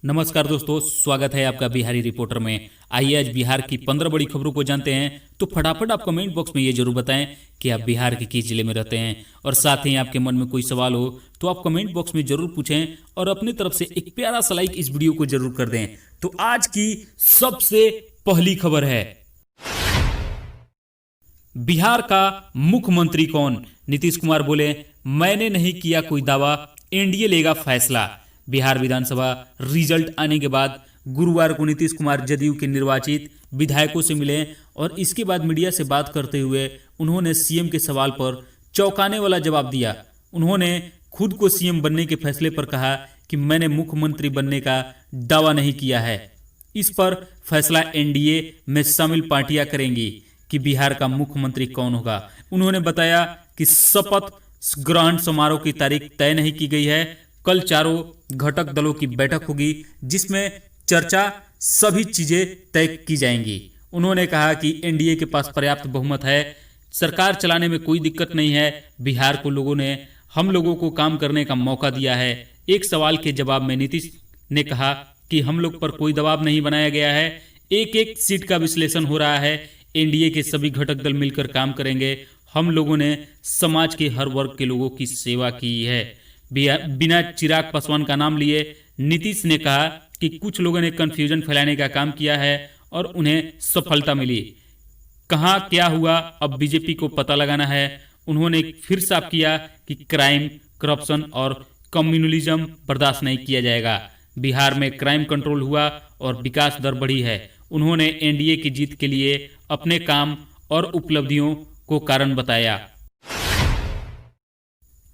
नमस्कार दोस्तों, स्वागत है आपका बिहारी रिपोर्टर में। आइए आज बिहार की 15 बड़ी खबरों को जानते हैं। तो फटाफट आप कमेंट बॉक्स में ये जरूर बताएं कि आप बिहार के किस जिले में रहते हैं, और साथ ही आपके मन में कोई सवाल हो तो आप कमेंट बॉक्स में जरूर पूछें और अपनी तरफ से एक प्यारा सा लाइक इस वीडियो को जरूर कर दें। तो आज की सबसे पहली खबर है, बिहार का मुख्यमंत्री कौन? नीतीश कुमार बोले, मैंने नहीं किया कोई दावा, एनडीए लेगा फैसला। बिहार विधानसभा रिजल्ट आने के बाद गुरुवार को नीतीश कुमार जदयू के निर्वाचित विधायकों से मिले और इसके बाद मीडिया से बात करते हुए उन्होंने सीएम के सवाल पर चौंकाने वाला जवाब दिया। उन्होंने खुद को सीएम बनने के फैसले पर कहा कि मैंने मुख्यमंत्री बनने का दावा नहीं किया है। इस पर फैसला एनडीए में शामिल पार्टियां करेंगी कि बिहार का मुख्यमंत्री कौन होगा। उन्होंने बताया कि शपथ ग्रहण समारोह की तारीख तय नहीं की गई है। कल चारों घटक दलों की बैठक होगी जिसमें चर्चा सभी चीजें तय की जाएंगी। उन्होंने कहा कि एनडीए के पास पर्याप्त बहुमत है, सरकार चलाने में कोई दिक्कत नहीं है। बिहार को लोगों ने हम लोगों को काम करने का मौका दिया है। एक सवाल के जवाब में नीतीश ने कहा कि हम लोग पर कोई दबाव नहीं बनाया गया है, एक एक सीट का विश्लेषण हो रहा है। एनडीए के सभी घटक दल मिलकर काम करेंगे। हम लोगों ने समाज के हर वर्ग के लोगों की सेवा की है। बिना चिराग पासवान का नाम लिए नीतीश ने कहा कि कुछ लोगों ने कंफ्यूजन फैलाने का काम किया है और उन्हें सफलता मिली। कहां क्या हुआ, अब बीजेपी को पता लगाना है। उन्होंने फिर साफ किया कि क्राइम, करप्शन और कम्युनलिज्म बर्दाश्त नहीं किया जाएगा। बिहार में क्राइम कंट्रोल हुआ और विकास दर बढ़ी है। उन्होंने एनडीए की जीत के लिए अपने काम और उपलब्धियों को कारण बताया।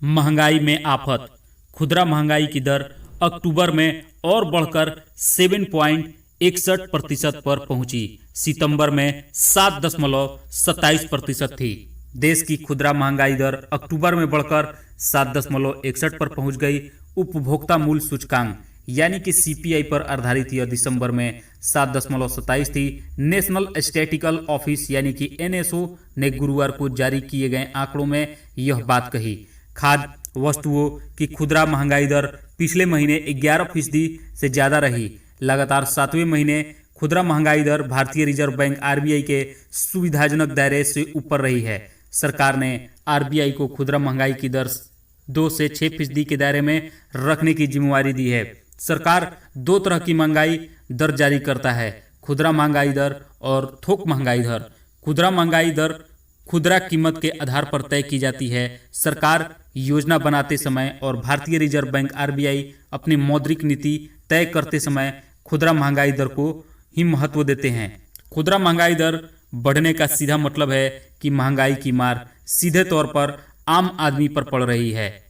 महंगाई में आफत, खुदरा महंगाई की दर अक्टूबर में और बढ़कर 7.61% पर पहुंची। सितंबर में 7.27% थी। देश की खुदरा महंगाई दर अक्टूबर में बढ़कर 7.61 पर पहुंच गई। उपभोक्ता मूल्य सूचकांक यानी कि सीपीआई पर आधारित यह दिसंबर में 7.27 थी। नेशनल स्टैटिस्टिकल ऑफिस यानी कि एनएसओ ने गुरुवार को जारी किए गए आंकड़ों में यह बात कही। खाद्य वस्तुओं की खुदरा महंगाई दर पिछले महीने 11% से ज्यादा रही। लगातार 7वें महीने खुदरा महंगाई दर भारतीय रिजर्व बैंक आरबीआई के सुविधाजनक दायरे से ऊपर रही है। सरकार ने आरबीआई को खुदरा महंगाई की दर 2 से 6% के दायरे में रखने की जिम्मेवारी दी है। सरकार दो तरह की महंगाई दर जारी करता है, खुदरा महंगाई दर और थोक महंगाई दर। खुदरा महंगाई दर खुदरा कीमत के आधार पर तय की जाती है। सरकार योजना बनाते समय और भारतीय रिजर्व बैंक आरबीआई अपनी मौद्रिक नीति तय करते समय खुदरा महंगाई दर को ही महत्व देते हैं। खुदरा महंगाई दर बढ़ने का सीधा मतलब है कि महंगाई की मार सीधे तौर पर आम आदमी पर पड़ रही है।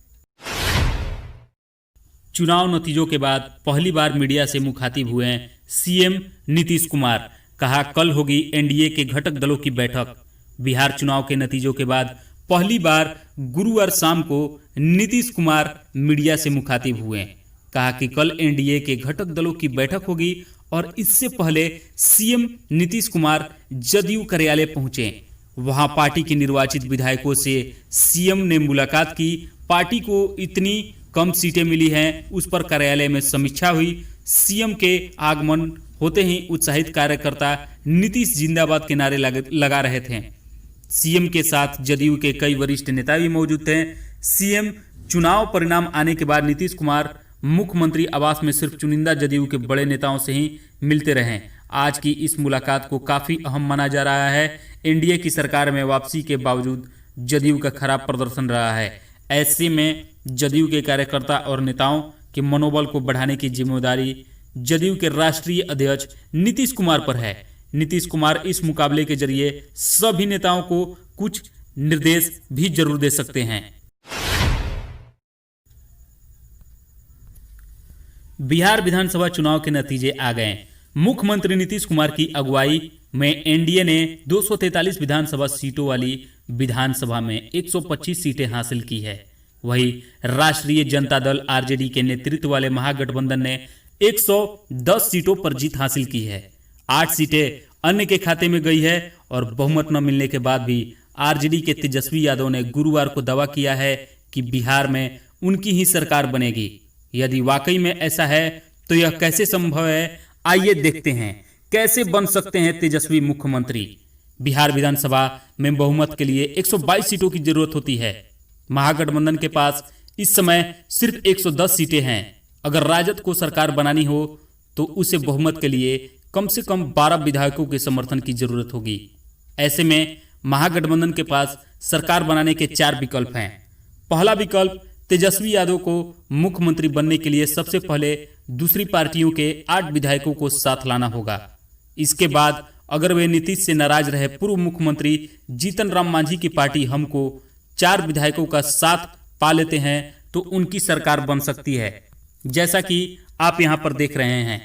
चुनाव नतीजों के बाद पहली बार मीडिया से मुखातिब हुए सीएम नीतीश कुमार। कहा, कल होगी एनडीए के घटक दलों की बैठक। बिहार चुनाव के नतीजों के बाद पहली बार गुरुवार शाम को नीतीश कुमार मीडिया से मुखातिब हुए। कहा कि कल एनडीए के घटक दलों की बैठक होगी और इससे पहले सीएम नीतीश कुमार जदयू कार्यालय पहुंचे। वहां पार्टी के निर्वाचित विधायकों से सीएम ने मुलाकात की। पार्टी को इतनी कम सीटें मिली हैं, उस पर कार्यालय में समीक्षा हुई। सीएम के आगमन होते ही उत्साहित कार्यकर्ता नीतीश जिंदाबाद के नारे लगा रहे थे। सीएम के साथ जदयू के कई वरिष्ठ नेता भी मौजूद थे। सीएम चुनाव परिणाम आने के बाद नीतीश कुमार मुख्यमंत्री आवास में सिर्फ चुनिंदा जदयू के बड़े नेताओं से ही मिलते रहे। आज की इस मुलाकात को काफी अहम माना जा रहा है। एनडीए की सरकार में वापसी के बावजूद जदयू का खराब प्रदर्शन रहा है। ऐसे में जदयू के कार्यकर्ता और नेताओं के मनोबल को बढ़ाने की जिम्मेदारी जदयू के राष्ट्रीय अध्यक्ष नीतीश कुमार पर है। नीतीश कुमार इस मुकाबले के जरिए सभी नेताओं को कुछ निर्देश भी जरूर दे सकते हैं। बिहार विधानसभा चुनाव के नतीजे आ गए। मुख्यमंत्री नीतीश कुमार की अगुवाई में एनडीए ने 243 विधानसभा सीटों वाली विधानसभा में 125 सीटें हासिल की है। वहीं राष्ट्रीय जनता दल आरजेडी के नेतृत्व वाले महागठबंधन ने 110 सीटों पर जीत हासिल की है। 8 सीटें अन्य के खाते में गई है और बहुमत न मिलने के बाद भी आरजेडी के तेजस्वी यादव ने गुरुवार को दावा किया है कि बिहार में उनकी ही सरकार बनेगी। यदि वाकई में ऐसा है तो यह कैसे संभव है, आइए देखते हैं। कैसे बन सकते हैं तेजस्वी मुख्यमंत्री? बिहार विधानसभा में बहुमत के लिए 122 सीटों की जरूरत होती है। महागठबंधन के पास इस समय सिर्फ 110 सीटें हैं। अगर राजद को सरकार बनानी हो तो उसे बहुमत के लिए कम से कम 12 विधायकों के समर्थन की जरूरत होगी। ऐसे में महागठबंधन के पास सरकार बनाने के 4 विकल्प हैं। पहला विकल्प, तेजस्वी यादव को मुख्यमंत्री बनने के लिए सबसे पहले दूसरी पार्टियों के 8 विधायकों को साथ लाना होगा। इसके बाद अगर वे नीतीश से नाराज रहे पूर्व मुख्यमंत्री जीतन राम मांझी की पार्टी हमको 4 विधायकों का साथ पा लेते हैं तो उनकी सरकार बन सकती है। जैसा कि आप यहां पर देख रहे हैं,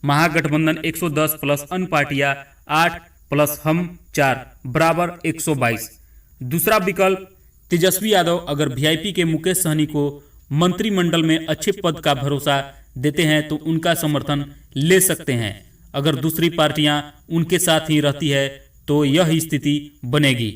महागठबंधन 110 प्लस अन्य पार्टियां 8 प्लस हम 4 बराबर 122। दूसरा विकल्प, तेजस्वी यादव अगर वीआईपी के मुकेश सहनी को मंत्रिमंडल में अच्छे पद का भरोसा देते हैं तो उनका समर्थन ले सकते हैं। अगर दूसरी पार्टियां उनके साथ ही रहती है तो यह स्थिति बनेगी।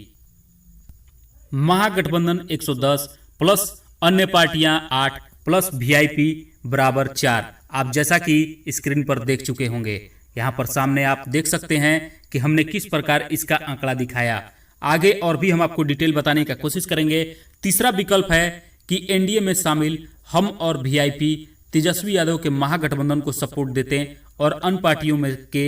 महागठबंधन 110 प्लस अन्य पार्टियां 8 प्लस वीआईपी बराबर 4। आप जैसा कि स्क्रीन पर देख चुके होंगे, यहाँ पर सामने आप देख सकते हैं कि हमने किस प्रकार इसका आंकड़ा दिखाया। आगे और भी हम आपको डिटेल बताने का कोशिश करेंगे। तीसरा विकल्प है कि एनडीए में शामिल हम और वीआईपी तेजस्वी यादव के महागठबंधन को सपोर्ट देते और अन्य पार्टियों में के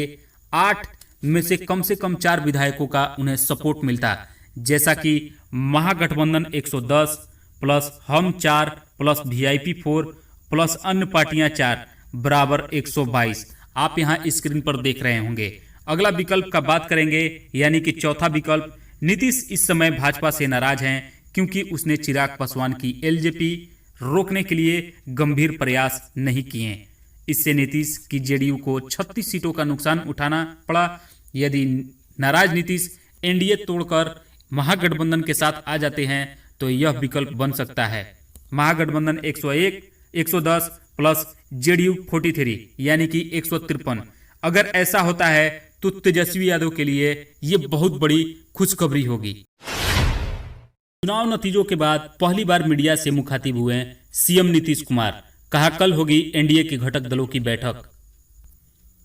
8 में से कम 4 विधायकों का उन्हें सपोर्ट मिलता। जैसा कि महागठबंधन 110 प्लस हम 4 प्लस वीआईपी 4 प्लस अन्य पार्टियां 4 बराबर 122। आप यहां स्क्रीन पर देख रहे होंगे। अगला विकल्प का बात करेंगे, यानी कि चौथा विकल्प, नीतीश इस समय भाजपा से नाराज हैं क्योंकि उसने चिराग पासवान की एलजेपी रोकने के लिए गंभीर प्रयास नहीं किए। इससे नीतीश की जेडीयू को 36 सीटों का नुकसान उठाना पड़ा। यदि नाराज नीतीश एनडीए तोड़कर महागठबंधन के साथ आ जाते हैं तो यह विकल्प बन सकता है। महागठबंधन 101 110 प्लस जेडीयू 43 यानी कि 153। अगर ऐसा होता है तो तेजस्वी यादव के लिए ये बहुत बड़ी खुशखबरी होगी। चुनाव नतीजों के बाद पहली बार मीडिया से मुखातिब हुए सीएम नीतीश कुमार। कहा कल होगी एनडीए के घटक दलों की बैठक।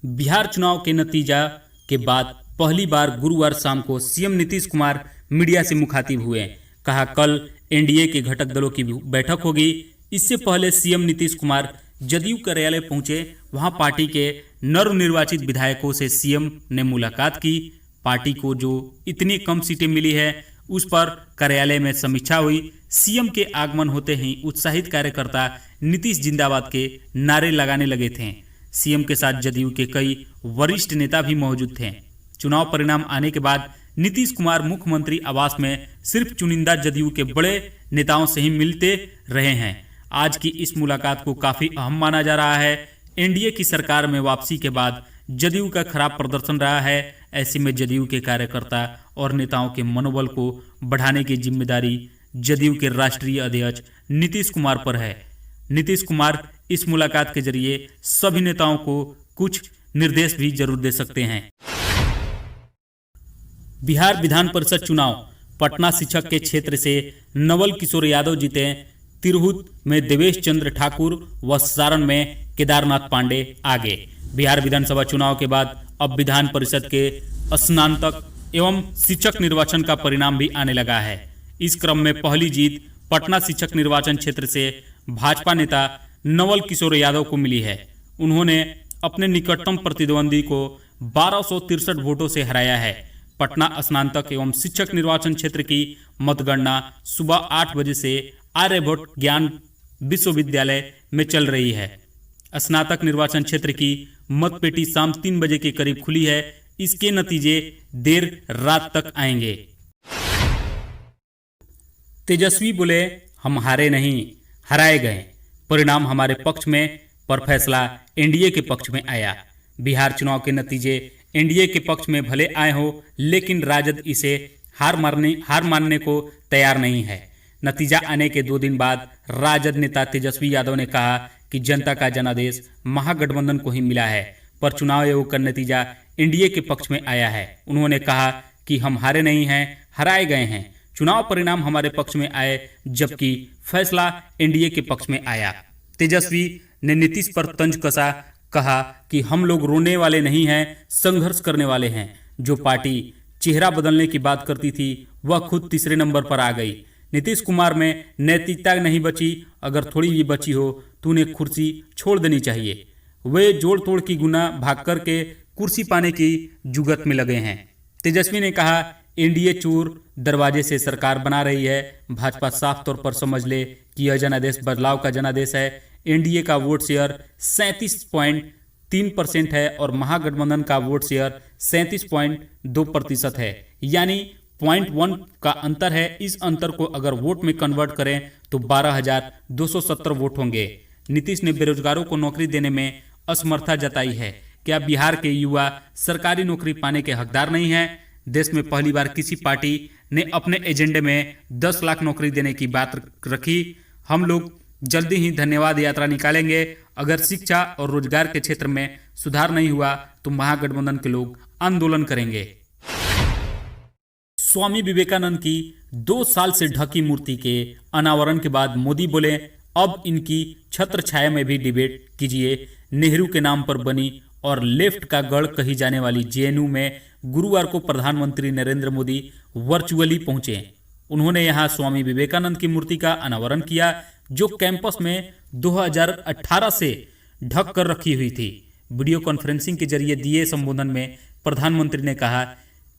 बिहार चुनाव के नतीजा के बाद पहली बार गुरुवार शाम को सीएम नीतीश कुमार मीडिया से मुखातिब हुए। कहा कल एनडीए के घटक दलों की बैठक होगी। इससे पहले सीएम नीतीश कुमार जदयू कार्यालय पहुंचे। वहां पार्टी के नवनिर्वाचित विधायकों से सीएम ने मुलाकात की। पार्टी को जो इतनी कम सीटें मिली है उस पर कार्यालय में समीक्षा हुई। सीएम के आगमन होते ही उत्साहित कार्यकर्ता नीतीश जिंदाबाद के नारे लगाने लगे थे। सीएम के साथ जदयू के कई वरिष्ठ नेता भी मौजूद थे। चुनाव परिणाम आने के बाद नीतीश कुमार मुख्यमंत्री आवास में सिर्फ चुनिंदा जदयू के बड़े नेताओं से ही मिलते रहे हैं। आज की इस मुलाकात को काफी अहम माना जा रहा है। एनडीए की सरकार में वापसी के बाद जदयू का खराब प्रदर्शन रहा है। ऐसे में जदयू के कार्यकर्ता और नेताओं के मनोबल को बढ़ाने की जिम्मेदारी जदयू के राष्ट्रीय अध्यक्ष नीतीश कुमार पर है। नीतीश कुमार इस मुलाकात के जरिए सभी नेताओं को कुछ निर्देश भी जरूर दे सकते हैं। बिहार विधान परिषद चुनाव, पटना शिक्षक के क्षेत्र से नवल किशोर यादव जीते। तिरहुत में देवेश चंद्र ठाकुर व सारण में केदारनाथ पांडे आगे। बिहार विधानसभा चुनाव के बाद अब विधान परिषद के स्नातक एवं शिक्षक निर्वाचन का परिणाम भी आने लगा है। इस क्रम में पहली जीत पटना शिक्षक निर्वाचन क्षेत्र से भाजपा नेता नवल किशोर यादव को मिली है। उन्होंने अपने निकटतम प्रतिद्वंदी को 1263 वोटों से हराया है। पटना स्नातक एवं शिक्षक निर्वाचन क्षेत्र की मतगणना सुबह 8 बजे से आर्यभट्ट ज्ञान विश्वविद्यालय में चल रही है। स्नातक निर्वाचन क्षेत्र की मतपेटी शाम 3 बजे के करीब खुली है। इसके नतीजे देर रात तक आएंगे। तेजस्वी बोले, हम हारे नहीं, हराए गए। परिणाम हमारे पक्ष में, पर फैसला एनडीए के पक्ष में आया। बिहार चुनाव के नतीजे एनडीए के पक्ष में भले आए हो, लेकिन राजद इसे हार मानने को तैयार नहीं है। नतीजा आने के 2 दिन बाद राजद नेता तेजस्वी यादव ने कहा कि जनता का जनादेश महागठबंधन को ही मिला है, पर चुनाव आयोग का नतीजा एनडीए के पक्ष में आया है। उन्होंने कहा कि हम हारे नहीं हैं, हराए गए हैं। चुनाव परिणाम हमारे पक्ष में आए, जबकि फैसला एनडीए के पक्ष में आया। तेजस्वी ने नीतीश पर तंज कसा। कहा कि हम लोग रोने वाले नहीं हैं, संघर्ष करने वाले हैं। जो पार्टी चेहरा बदलने की बात करती थी वह खुद तीसरे नंबर पर आ गई। नीतीश कुमार में नैतिकता नहीं बची, अगर थोड़ी भी बची हो तो उन्हें कुर्सी छोड़ देनी चाहिए। वे जोड़ तोड़ की गुना भाग करके कुर्सी पाने की जुगत में लगे हैं। तेजस्वी ने कहा, एनडीए चोर दरवाजे से सरकार बना रही है। भाजपा साफ तौर पर समझ ले कि यह जनादेश बदलाव का जनादेश है। एनडीए का वोट शेयर 37.3% है और महागठबंधन का वोट शेयर 37.2% है, यानी 0.1 का अंतर है। इस अंतर को अगर वोट में कन्वर्ट करें तो 12,270 वोट होंगे। नीतीश ने बेरोजगारों को नौकरी देने में असमर्थता जताई है। क्या बिहार के युवा सरकारी नौकरी पाने के हकदार नहीं हैं? देश में पहली बार किसी पार्टी ने अपने एजेंडे में 10 लाख नौकरी देने की बात रखी। हम लोग जल्दी ही धन्यवाद यात्रा निकालेंगे। अगर शिक्षा और रोजगार के क्षेत्र में सुधार नहीं हुआ तो महागठबंधन के लोग आंदोलन करेंगे। स्वामी विवेकानंद की 2 साल से ढकी मूर्ति के अनावरण के बाद मोदी बोले, अब इनकी छत्र छाया में भी डिबेट कीजिए। नेहरू के नाम पर बनी और लेफ्ट का गढ़ कही जाने वाली जेएनयू में गुरुवार को प्रधानमंत्री नरेंद्र मोदी वर्चुअली पहुंचे। उन्होंने यहां स्वामी विवेकानंद की मूर्ति का अनावरण किया, जो कैंपस में 2018 से ढक कर रखी हुई थी। वीडियो कॉन्फ्रेंसिंग के जरिए दिए संबोधन में प्रधानमंत्री ने कहा,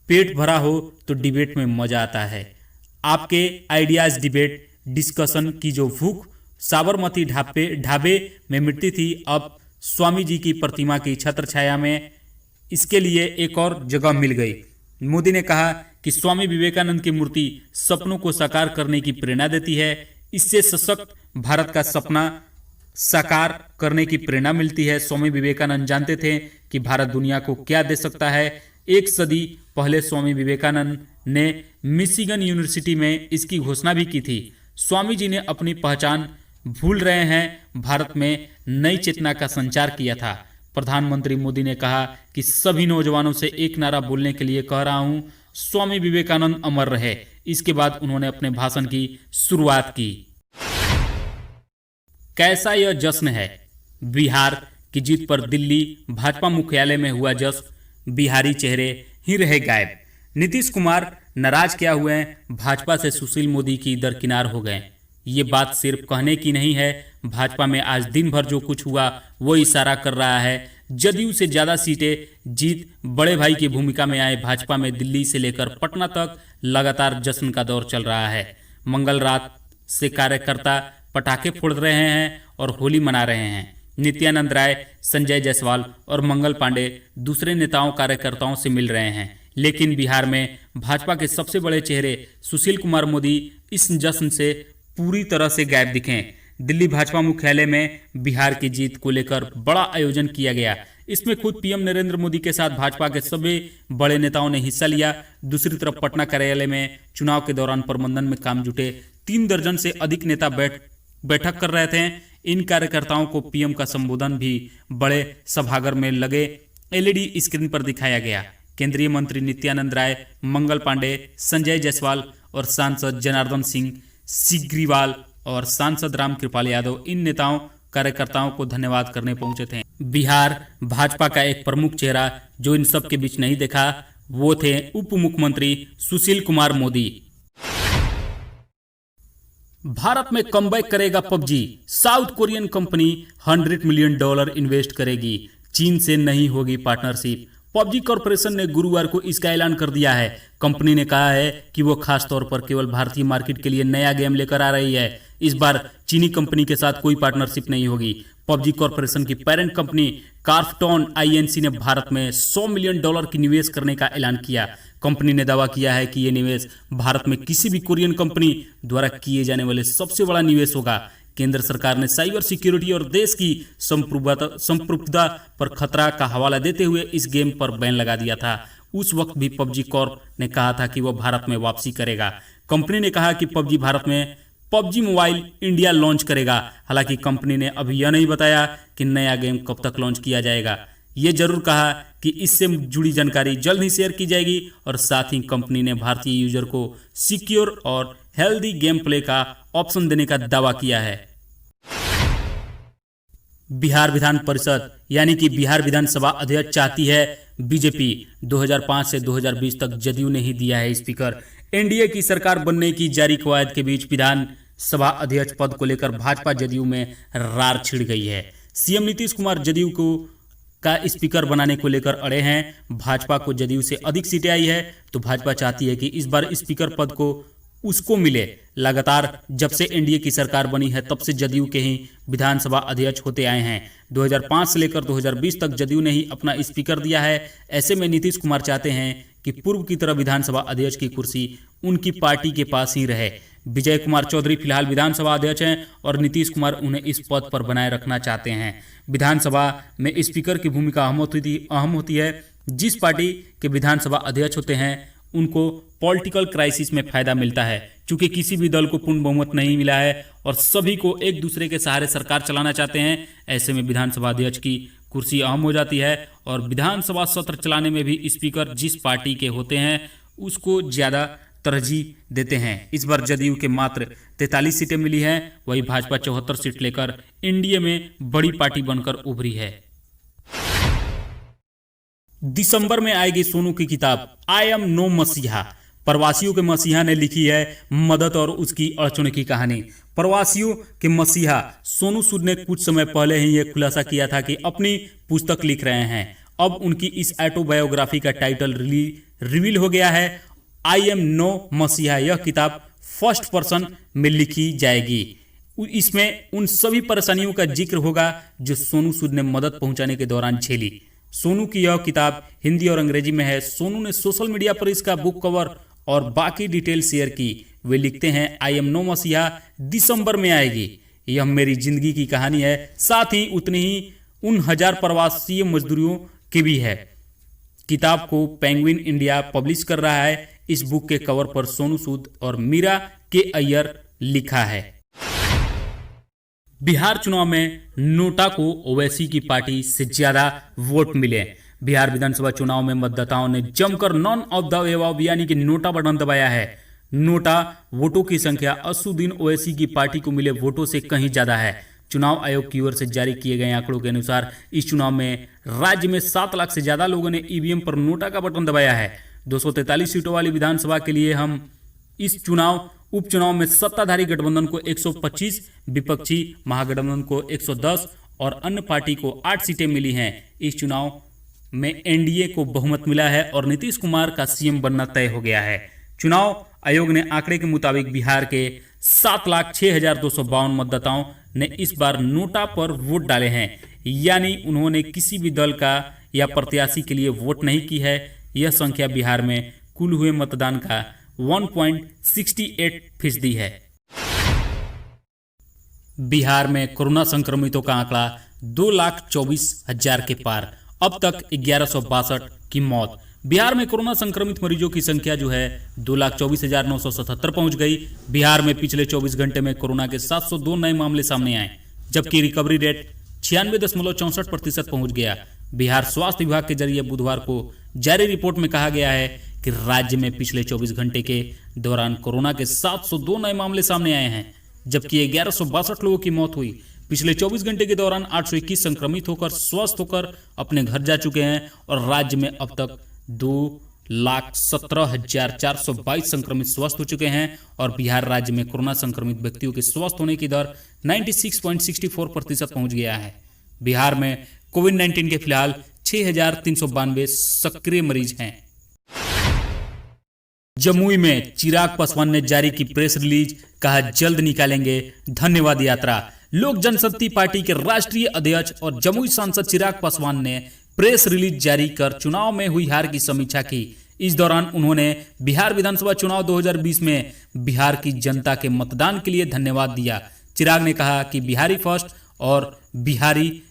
पेट भरा हो तो डिबेट में मजा आता है। आपके आइडियाज डिबेट डिस्कशन की जो भूख साबरमती ढाबे में मिटती थी, अब स्वामी जी की प्रतिमा की छत्र छाया में इसके लिए एक और जगह मिल गई। मोदी ने कहा कि स्वामी विवेकानंद की मूर्ति सपनों को साकार करने की प्रेरणा देती है। इससे सशक्त भारत का सपना साकार करने की प्रेरणा मिलती है। स्वामी विवेकानंद जानते थे कि भारत दुनिया को क्या दे सकता है। 1 सदी पहले स्वामी विवेकानंद ने मिशिगन यूनिवर्सिटी में इसकी घोषणा भी की थी। स्वामी जी ने अपनी पहचान भूल रहे हैं, भारत में नई चेतना का संचार किया था। प्रधानमंत्री मोदी ने कहा कि सभी नौजवानों से एक नारा बोलने के लिए कह रहा हूं, स्वामी विवेकानंद अमर रहे। इसके बाद उन्होंने अपने भाषण की शुरुआत की। कैसा यह जश्न है? बिहार की जीत पर दिल्ली भाजपा मुख्यालय में हुआ जश्न, बिहारी चेहरे ही रहे गायब। नीतीश कुमार नाराज क्या हुए? भाजपा से सुशील मोदी की दरकिनार हो गए। ये बात सिर्फ कहने की नहीं है। भाजपा में आज दिन भर जो कुछ हुआ वो इशारा कर रहा है। जदयू से ज्यादा सीटें जीत बड़े भाई की भूमिका में आए भाजपा में दिल्ली से लेकर पटना तक लगातार जश्न का दौर चल रहा है। मंगल रात से कार्यकर्ता पटाखे फोड़ रहे हैं और होली मना रहे हैं। नित्यानंद राय, संजय जायसवाल और मंगल पांडे दूसरे नेताओं कार्यकर्ताओं से मिल रहे हैं, लेकिन बिहार में भाजपा के सबसे बड़े चेहरे सुशील कुमार मोदी इस जश्न से पूरी तरह से गायब दिखे। दिल्ली भाजपा मुख्यालय में बिहार की जीत को लेकर बड़ा आयोजन किया गया। इसमें खुद पीएम नरेंद्र मोदी के साथ भाजपा के सभी बड़े नेताओं ने हिस्सा लिया। दूसरी तरफ पटना कार्यालय में चुनाव के दौरान प्रबंधन में काम जुटे 3 दर्जन से अधिक नेता बैठक कर रहे थे। इन कार्यकर्ताओं को पीएम का संबोधन भी बड़े सभागार में लगे एलईडी स्क्रीन पर दिखाया गया। केंद्रीय मंत्री नित्यानंद राय, मंगल पांडे, संजय जायसवाल और सांसद जनार्दन सिंह सिग्रीवाल और सांसद रामकृपाल यादव इन नेताओं कार्यकर्ताओं को धन्यवाद करने पहुंचे थे। बिहार भाजपा का एक प्रमुख चेहरा जो इन सब के बीच नहीं देखा वो थे उप मुख्यमंत्री सुशील कुमार मोदी। भारत में कमबैक करेगा PUBG, south Korean company $100 million invest करेगी, चीन से नहीं होगी पार्टनरशिप। पबजी कॉर्पोरेशन ने गुरुवार को इसका ऐलान कर दिया है। कंपनी ने कहा है कि वो खास तौर पर केवल भारतीय मार्केट के लिए नया गेम लेकर आ रही है। इस बार चीनी कंपनी के साथ कोई पार्टनरशिप नहीं होगी। पबजी कॉर्पोरेशन की पेरेंट कंपनी कार्फटॉन आईएनसी ने भारत में $100 मिलियन की निवेश करने का ऐलान किया। कंपनी ने दावा किया है कि ये निवेश भारत में किसी भी कोरियन कंपनी द्वारा किए जाने वाले सबसे बड़ा निवेश होगा। केंद्र सरकार ने साइबर सिक्योरिटी और देश की संप्रभुता पर खतरा का हवाला देते हुए इस गेम पर बैन लगा दिया था। उस वक्त भी पबजी कॉर्प ने कहा था कि वह भारत में वापसी करेगा। कंपनी ने कहा कि पबजी भारत में पबजी मोबाइल इंडिया लॉन्च करेगा। हालांकि कंपनी ने अभी यह नहीं बताया कि नया गेम कब तक लॉन्च किया जाएगा। ये जरूर कहा कि इससे जुड़ी जानकारी जल्द ही शेयर की जाएगी और साथ ही कंपनी ने भारतीय यूजर को सिक्योर और हेल्दी गेम प्ले का ऑप्शन देने का दावा किया है। बिहार विधान परिषद यानी कि बिहार विधानसभा अध्यक्ष चाहती है बीजेपी। 2005 से 2020 तक जदयू ने ही दिया है स्पीकर। एनडीए की सरकार बनने की जारी कवायद के बीच विधानसभा अध्यक्ष पद को लेकर भाजपा जदयू में रार छिड़ गई है। सीएम नीतीश कुमार जदयू को का स्पीकर बनाने को लेकर अड़े हैं। भाजपा को जदयू से अधिक सीटें आई है तो भाजपा चाहती है कि इस बार स्पीकर पद को उसको मिले। लगातार जब से एनडीए की सरकार बनी है तब से जदयू के ही विधानसभा अध्यक्ष होते आए हैं। 2005 से लेकर 2020 तक जदयू ने ही अपना स्पीकर दिया है। ऐसे में नीतीश कुमार चाहते हैं कि पूर्व की तरह विधानसभा अध्यक्ष की कुर्सी उनकी पार्टी के पास ही रहे। विजय कुमार चौधरी फिलहाल विधानसभा अध्यक्ष हैं और नीतीश कुमार उन्हें इस पद पर बनाए रखना चाहते हैं। विधानसभा में स्पीकर की भूमिका अहम होती है। जिस पार्टी के विधानसभा अध्यक्ष होते हैं उनको पॉलिटिकल क्राइसिस में फायदा मिलता है, क्योंकि किसी भी दल को पूर्ण बहुमत नहीं मिला है और सभी को एक दूसरे के सहारे सरकार चलाना चाहते हैं। ऐसे में विधानसभा अध्यक्ष की कुर्सी अहम हो जाती है और विधानसभा सत्र चलाने में भी स्पीकर जिस पार्टी के होते हैं उसको ज्यादा तरजीह देते हैं। इस बार जदयू के मात्र 43 सीटें मिली हैं, वही भाजपा 74 सीट लेकर एनडीए में बड़ी पार्टी बनकर उभरी है। दिसंबर में आएगी सोनू की किताब आई एम नो मसीहा। प्रवासियों के मसीहा ने लिखी है मदद और उसकी अड़चनों की कहानी। प्रवासियों के मसीहा सोनू सूद ने कुछ समय पहले ही यह खुलासा किया था कि अपनी पुस्तक लिख रहे हैं। अब उनकी इस ऑटोबायोग्राफी का टाइटल रिवील हो गया है, आई एम नो मसीहा। यह किताब फर्स्ट पर्सन में लिखी जाएगी। इसमें उन सभी परेशानियों का जिक्र होगा जो सोनू सूद ने मदद पहुंचाने के दौरान झेली। सोनू की यह किताब हिंदी और अंग्रेजी में है। सोनू ने सोशल मीडिया पर इसका बुक कवर और बाकी डिटेल शेयर की। वे लिखते हैं आई एम नो मसीहा दिसंबर में आएगी। यह मेरी जिंदगी की कहानी है, साथ ही उतनी ही उन 1000 प्रवासी मजदूरों की भी है। किताब को पेंगुइन इंडिया पब्लिश कर रहा है। इस बुक के कवर पर सोनू सूद और मीरा के अय्यर लिखा है। बिहार चुनाव में नोटा को ओवैसी की पार्टी से ज्यादा वोट मिले। बिहार विधानसभा चुनाव में मतदाताओं ने जमकर नॉन ऑफ द अबव यानी कि नोटा बटन दबाया है। नोटा वोटों की संख्या असुद्दीन ओवैसी की पार्टी को मिले वोटों से कहीं ज्यादा है। चुनाव आयोग की ओर से जारी किए गए आंकड़ों के अनुसार इस चुनाव में राज्य में 7 लाख से ज्यादा लोगों ने ईवीएम पर नोटा का बटन दबाया है। 243 सीटों वाली विधानसभा के लिए हम इस उपचुनाव में सत्ताधारी गठबंधन को 125, विपक्षी महागठबंधन को 110 और अन्य पार्टी को 8 सीटें मिली हैं। इस चुनाव में एनडीए को बहुमत मिला है और नीतीश कुमार का सीएम बनना तय हो गया है। चुनाव आयोग ने आंकड़े के मुताबिक बिहार के 7,06,252 मतदाताओं ने इस बार नोटा पर वोट डाले हैं, यानी उन्होंने किसी भी दल का या प्रत्याशी के लिए वोट नहीं की है। यह संख्या बिहार में कुल हुए मतदान का 1.68% है। बिहार में कोरोना संक्रमितों का आंकड़ा 2,24,000 के पार। अब तक 1162 की मौत। बिहार में कोरोना संक्रमित मरीजों की संख्या जो है 2,24,977 पहुंच गई। बिहार में पिछले 24 घंटे में कोरोना के 702 नए मामले सामने आए, जबकि रिकवरी रेट 96.64% पहुंच गया। बिहार स्वास्थ्य विभाग के जरिए बुधवार को जारी रिपोर्ट में कहा गया है कि राज्य में पिछले 24 घंटे के दौरान कोरोना के 702 नए मामले सामने आए हैं, जबकि 1162 लोगों की मौत हुई। पिछले 24 घंटे के दौरान 821 संक्रमित होकर स्वस्थ होकर अपने घर जा चुके हैं और राज्य में अब तक 2,17,422 संक्रमित स्वस्थ हो चुके हैं और बिहार राज्य में कोरोना संक्रमित व्यक्तियों के स्वस्थ होने की दर 96.64% पहुंच गया है। बिहार में कोविड-19 के फिलहाल 6,392 सक्रिय मरीज हैं। जमुई में चिराग पासवान ने जारी की प्रेस रिलीज, कहा जल्द निकालेंगे धन्यवाद यात्रा। लोक जनशक्ति पार्टी के राष्ट्रीय अध्यक्ष और जमुई सांसद चिराग पासवान ने प्रेस रिलीज जारी कर चुनाव में हुई हार की समीक्षा की। इस दौरान उन्होंने बिहार विधानसभा चुनाव 2020 में बिहार की जनता के मतदान के लिए धन्यवाद दिया। चिराग ने कहा कि बिहार फर्स्ट और बिहारी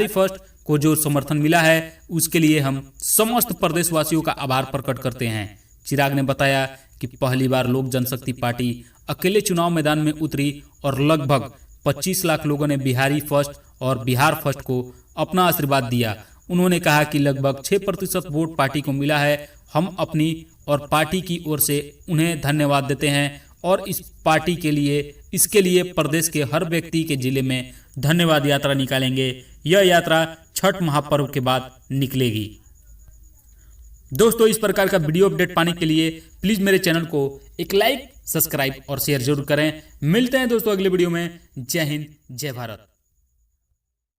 फर्स्ट को जो समर्थन मिला है उसके लिए हम समस्त प्रदेशवासियों का आभार प्रकट करते हैं। चिराग ने बताया कि पहली बार लोक जनशक्ति पार्टी अकेले चुनाव मैदान में उतरी और लगभग 25 लाख लोगों ने बिहारी फर्स्ट और बिहार फर्स्ट को अपना आशीर्वाद दिया। उन्होंने कहा कि लगभग 6% वोट पार्टी को मिला है। हम अपनी और पार्टी की ओर से उन्हें धन्यवाद देते हैं और इस पार्टी के लिए इसके लिए प्रदेश के हर व्यक्ति के जिले में धन्यवाद यात्रा निकालेंगे। यह यात्रा छठ महापर्व के बाद निकलेगी। दोस्तों, इस प्रकार का वीडियो अपडेट पाने के लिए प्लीज मेरे चैनल को एक लाइक, सब्सक्राइब और शेयर जरूर करें। मिलते हैं दोस्तों अगले वीडियो में। जय हिंद, जय भारत।